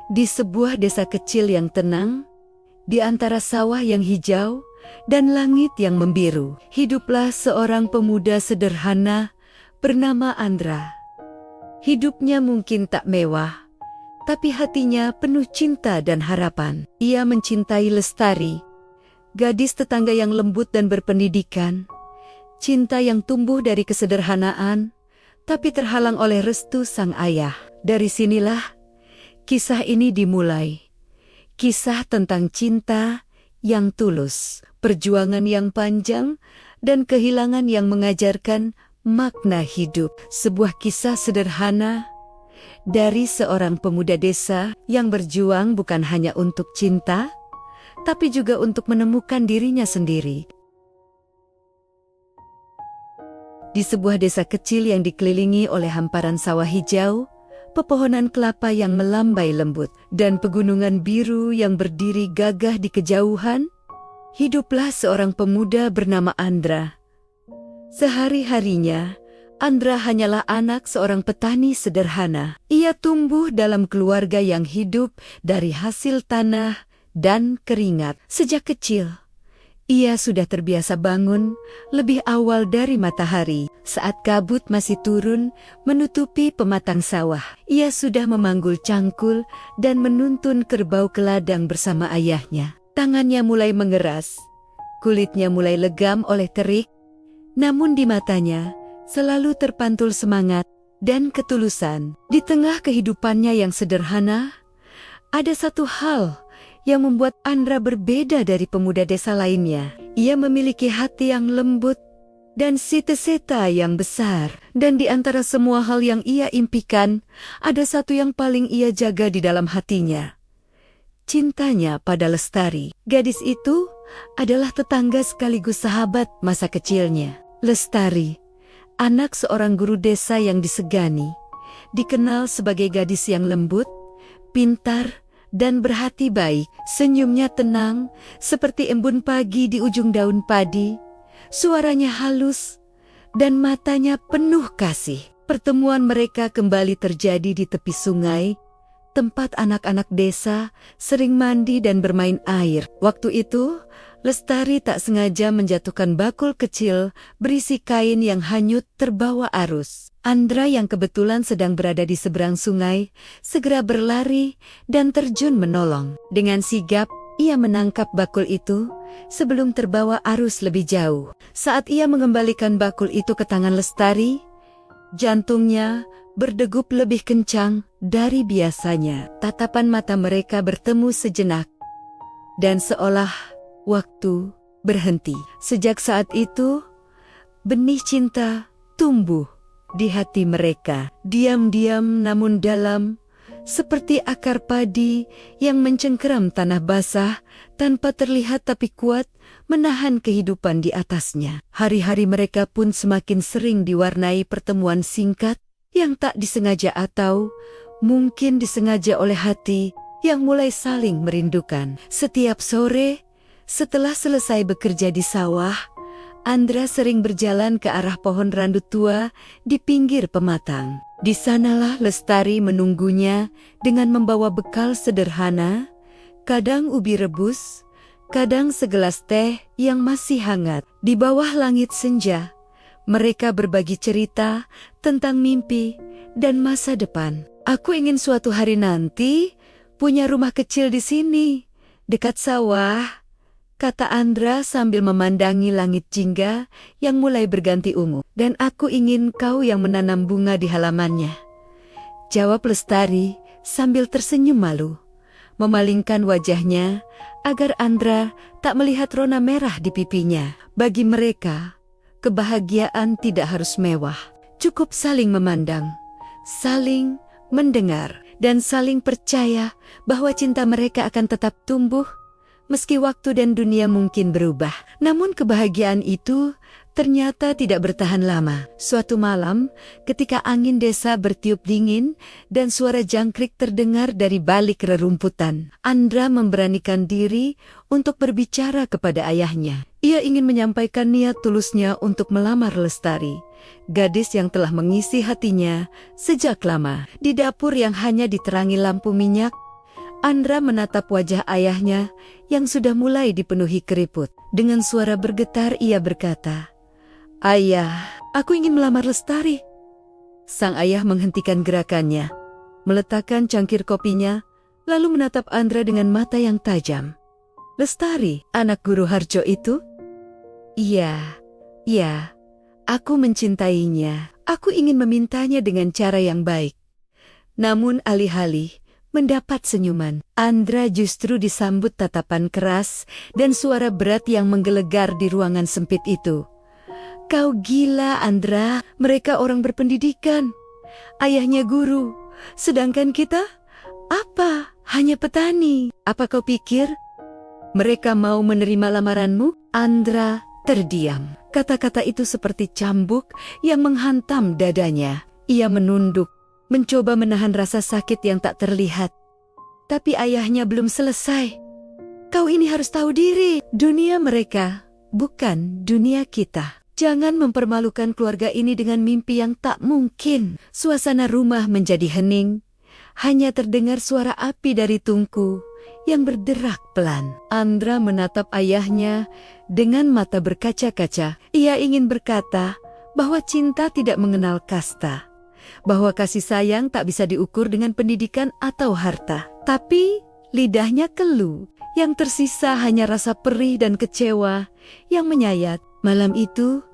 Di sebuah desa kecil yang tenang, di antara sawah yang hijau dan langit yang membiru, hiduplah seorang pemuda sederhana bernama Andra. Hidupnya mungkin tak mewah, tapi hatinya penuh cinta dan harapan. Ia mencintai Lestari, gadis tetangga yang lembut dan berpendidikan. Cinta yang tumbuh dari kesederhanaan, tapi terhalang oleh restu sang ayah. Dari sinilah kisah ini dimulai. Kisah tentang cinta yang tulus, perjuangan yang panjang, dan kehilangan yang mengajarkan makna hidup. Sebuah kisah sederhana dari seorang pemuda desa yang berjuang bukan hanya untuk cinta, tapi juga untuk menemukan dirinya sendiri. Di sebuah desa kecil yang dikelilingi oleh hamparan sawah hijau, pepohonan kelapa yang melambai lembut, dan pegunungan biru yang berdiri gagah di kejauhan, hiduplah seorang pemuda bernama Andra. Sehari-harinya, Andra hanyalah anak seorang petani sederhana. Ia tumbuh dalam keluarga yang hidup dari hasil tanah dan keringat. Sejak kecil, ia sudah terbiasa bangun lebih awal dari matahari. Saat kabut masih turun menutupi pematang sawah, ia sudah memanggul cangkul dan menuntun kerbau ke ladang bersama ayahnya. Tangannya mulai mengeras, kulitnya mulai legam oleh terik, namun di matanya selalu terpantul semangat dan ketulusan. Di tengah kehidupannya yang sederhana, ada satu hal yang membuat Andra berbeda dari pemuda desa lainnya. Ia memiliki hati yang lembut dan cita-cita yang besar. Dan di antara semua hal yang ia impikan, ada satu yang paling ia jaga di dalam hatinya. Cintanya pada Lestari. Gadis itu adalah tetangga sekaligus sahabat masa kecilnya. Lestari, anak seorang guru desa yang disegani, dikenal sebagai gadis yang lembut, pintar, dan berhati baik. Senyumnya tenang, seperti embun pagi di ujung daun padi. Suaranya halus, dan matanya penuh kasih. Pertemuan mereka kembali terjadi di tepi sungai, tempat anak-anak desa sering mandi dan bermain air. Waktu itu, Lestari tak sengaja menjatuhkan bakul kecil berisi kain yang hanyut terbawa arus. Andra yang kebetulan sedang berada di seberang sungai, segera berlari dan terjun menolong. Dengan sigap, ia menangkap bakul itu sebelum terbawa arus lebih jauh. Saat ia mengembalikan bakul itu ke tangan Lestari, jantungnya berdegup lebih kencang dari biasanya. Tatapan mata mereka bertemu sejenak, dan seolah waktu berhenti. Sejak saat itu, benih cinta tumbuh di hati mereka, diam-diam namun dalam, seperti akar padi yang mencengkeram tanah basah tanpa terlihat tapi kuat menahan kehidupan di atasnya. Hari-hari mereka pun semakin sering diwarnai pertemuan singkat yang tak disengaja atau mungkin disengaja oleh hati yang mulai saling merindukan. Setiap sore, setelah selesai bekerja di sawah, Andra sering berjalan ke arah pohon randu tua di pinggir pematang. Di sanalah Lestari menunggunya dengan membawa bekal sederhana, kadang ubi rebus, kadang segelas teh yang masih hangat. Di bawah langit senja, mereka berbagi cerita tentang mimpi dan masa depan. Aku ingin suatu hari nanti punya rumah kecil di sini, dekat sawah, kata Andra sambil memandangi langit jingga yang mulai berganti ungu. Dan aku ingin kau yang menanam bunga di halamannya, jawab Lestari sambil tersenyum malu, memalingkan wajahnya agar Andra tak melihat rona merah di pipinya. Bagi mereka, kebahagiaan tidak harus mewah, cukup saling memandang, saling mendengar, dan saling percaya bahwa cinta mereka akan tetap tumbuh meski waktu dan dunia mungkin berubah. Namun kebahagiaan itu ternyata tidak bertahan lama. Suatu malam, ketika angin desa bertiup dingin dan suara jangkrik terdengar dari balik rerumputan, Andra memberanikan diri untuk berbicara kepada ayahnya. Ia ingin menyampaikan niat tulusnya untuk melamar Lestari, gadis yang telah mengisi hatinya sejak lama. Di dapur yang hanya diterangi lampu minyak, Andra menatap wajah ayahnya yang sudah mulai dipenuhi keriput. Dengan suara bergetar ia berkata, "Ayah, aku ingin melamar Lestari." Sang ayah menghentikan gerakannya, meletakkan cangkir kopinya, lalu menatap Andra dengan mata yang tajam. "Lestari, anak guru Harjo itu?" Iya, aku mencintainya. Aku ingin memintanya dengan cara yang baik." Namun alih-alih mendapat senyuman, Andra justru disambut tatapan keras dan suara berat yang menggelegar di ruangan sempit itu. "Kau gila, Andra. Mereka orang berpendidikan. Ayahnya guru. Sedangkan kita, apa? Hanya petani. Apa kau pikir mereka mau menerima lamaranmu?" Andra terdiam. Kata-kata itu seperti cambuk yang menghantam dadanya. Ia menunduk, mencoba menahan rasa sakit yang tak terlihat. Tapi ayahnya belum selesai. "Kau ini harus tahu diri. Dunia mereka, bukan dunia kita. Jangan mempermalukan keluarga ini dengan mimpi yang tak mungkin." Suasana rumah menjadi hening. Hanya terdengar suara api dari tungku yang berderak pelan. Andra menatap ayahnya dengan mata berkaca-kaca. Ia ingin berkata bahwa cinta tidak mengenal kasta, bahwa kasih sayang tak bisa diukur dengan pendidikan atau harta. Tapi lidahnya keluh. Yang tersisa hanya rasa perih dan kecewa yang menyayat. Malam itu,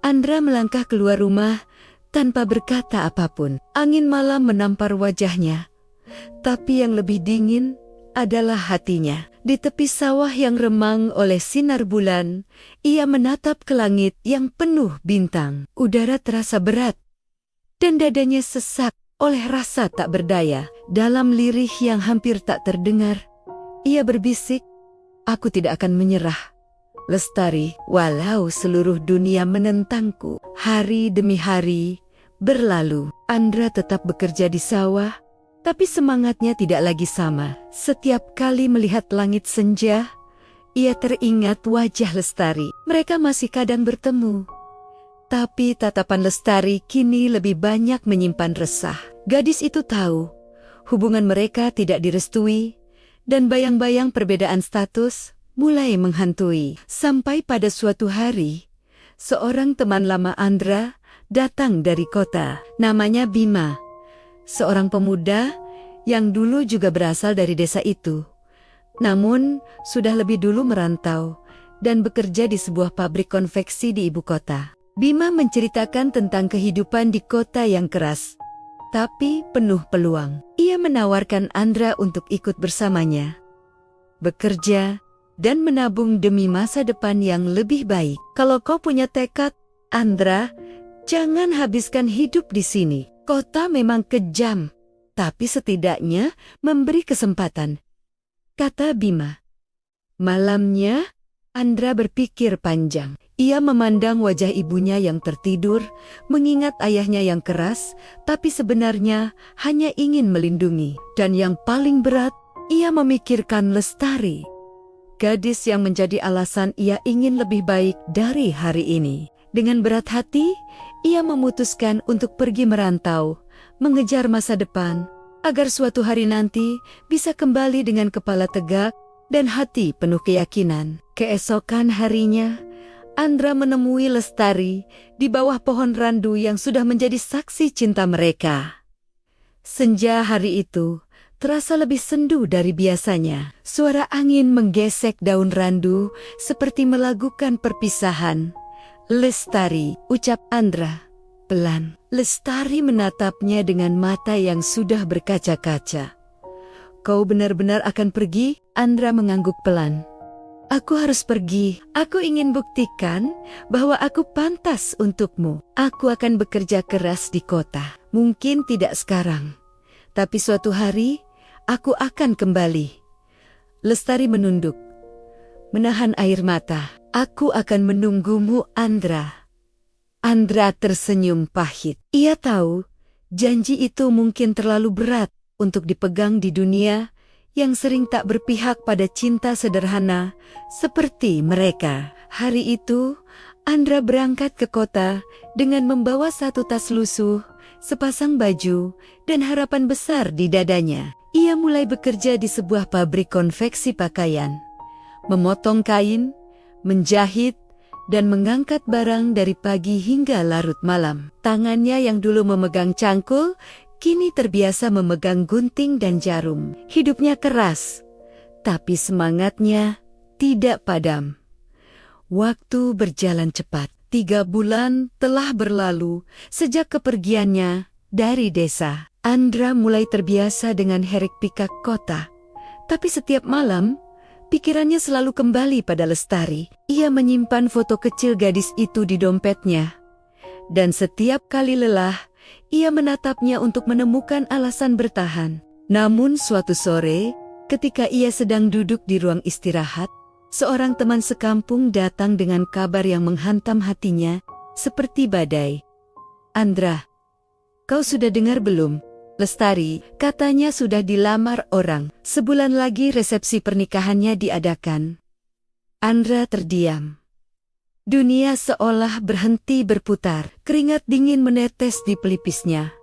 Andra melangkah keluar rumah tanpa berkata apapun. Angin malam menampar wajahnya, tapi yang lebih dingin adalah hatinya. Di tepi sawah yang remang oleh sinar bulan, ia menatap ke langit yang penuh bintang. Udara terasa berat, dan dadanya sesak oleh rasa tak berdaya. Dalam lirih yang hampir tak terdengar, ia berbisik, "Aku tidak akan menyerah, Lestari, walau seluruh dunia menentangku." Hari demi hari berlalu. Andra tetap bekerja di sawah, tapi semangatnya tidak lagi sama. Setiap kali melihat langit senja, ia teringat wajah Lestari. Mereka masih kadang bertemu, tapi tatapan Lestari kini lebih banyak menyimpan resah. Gadis itu tahu hubungan mereka tidak direstui, dan bayang-bayang perbedaan status mulai menghantui. Sampai pada suatu hari, seorang teman lama Andra datang dari kota. Namanya Bima, seorang pemuda yang dulu juga berasal dari desa itu, namun sudah lebih dulu merantau dan bekerja di sebuah pabrik konveksi di ibu kota. Bima menceritakan tentang kehidupan di kota yang keras, tapi penuh peluang. Ia menawarkan Andra untuk ikut bersamanya, bekerja dan menabung demi masa depan yang lebih baik. "Kalau kau punya tekad, Andra, jangan habiskan hidup di sini. Kota memang kejam, tapi setidaknya memberi kesempatan," kata Bima. Malamnya, Andra berpikir panjang. Ia memandang wajah ibunya yang tertidur, mengingat ayahnya yang keras, tapi sebenarnya hanya ingin melindungi. Dan yang paling berat, ia memikirkan Lestari, gadis yang menjadi alasan ia ingin lebih baik dari hari ini. Dengan berat hati, ia memutuskan untuk pergi merantau, mengejar masa depan, agar suatu hari nanti bisa kembali dengan kepala tegak dan hati penuh keyakinan. Keesokan harinya, Andra menemui Lestari di bawah pohon randu yang sudah menjadi saksi cinta mereka. Senja hari itu terasa lebih sendu dari biasanya. Suara angin menggesek daun randu seperti melakukan perpisahan. "Lestari," ucap Andra pelan. Lestari menatapnya dengan mata yang sudah berkaca-kaca. "Kau benar-benar akan pergi?" Andra mengangguk pelan. "Aku harus pergi. Aku ingin buktikan bahwa aku pantas untukmu. Aku akan bekerja keras di kota. Mungkin tidak sekarang, tapi suatu hari aku akan kembali." Lestari menunduk, menahan air mata. "Aku akan menunggumu, Andra." Andra tersenyum pahit. Ia tahu janji itu mungkin terlalu berat untuk dipegang di dunia yang sering tak berpihak pada cinta sederhana seperti mereka. Hari itu, Andra berangkat ke kota dengan membawa satu tas lusuh, sepasang baju, dan harapan besar di dadanya. Ia Ia mulai bekerja di sebuah pabrik konveksi pakaian, memotong kain, menjahit, dan mengangkat barang dari pagi hingga larut malam. Tangannya yang dulu memegang cangkul, kini terbiasa memegang gunting dan jarum. Hidupnya keras, tapi semangatnya tidak padam. Waktu berjalan cepat. 3 bulan telah berlalu sejak kepergiannya dari desa. Andra mulai terbiasa dengan hiruk-pikuk kota. Tapi setiap malam, pikirannya selalu kembali pada Lestari. Ia menyimpan foto kecil gadis itu di dompetnya. Dan setiap kali lelah, ia menatapnya untuk menemukan alasan bertahan. Namun suatu sore, ketika ia sedang duduk di ruang istirahat, seorang teman sekampung datang dengan kabar yang menghantam hatinya, seperti badai. "Andra, kau sudah dengar belum? Lestari, katanya sudah dilamar orang. Sebulan lagi resepsi pernikahannya diadakan." Andra terdiam. Dunia seolah berhenti berputar. Keringat dingin menetes di pelipisnya,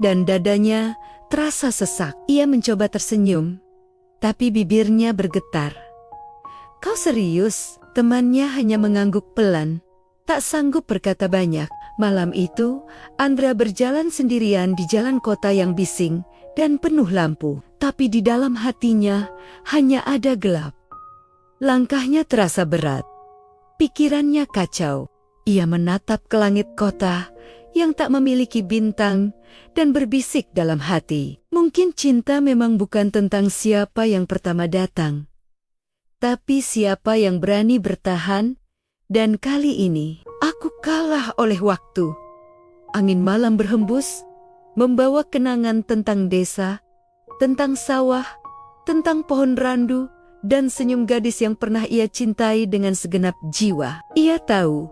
dan dadanya terasa sesak. Ia mencoba tersenyum, tapi bibirnya bergetar. "Kau serius?" Temannya hanya mengangguk pelan, tak sanggup berkata banyak. Malam itu, Andra berjalan sendirian di jalan kota yang bising dan penuh lampu. Tapi di dalam hatinya hanya ada gelap. Langkahnya terasa berat. Pikirannya kacau. Ia menatap ke langit kota yang tak memiliki bintang dan berbisik dalam hati. Mungkin cinta memang bukan tentang siapa yang pertama datang, tapi siapa yang berani bertahan. Dan kali ini, aku kalah oleh waktu. Angin malam berhembus, membawa kenangan tentang desa, tentang sawah, tentang pohon randu, dan senyum gadis yang pernah ia cintai dengan segenap jiwa. Ia tahu,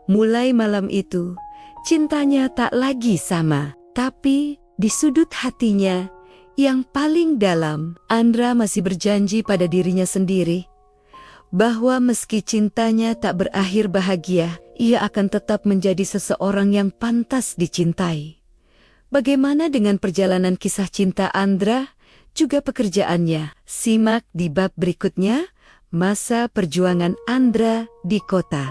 mulai malam itu, cintanya tak lagi sama. Tapi di sudut hatinya yang paling dalam, Andra masih berjanji pada dirinya sendiri bahwa meski cintanya tak berakhir bahagia, ia akan tetap menjadi seseorang yang pantas dicintai. Bagaimana dengan perjalanan kisah cinta Andra, juga pekerjaannya? Simak di bab berikutnya, masa perjuangan Andra di kota.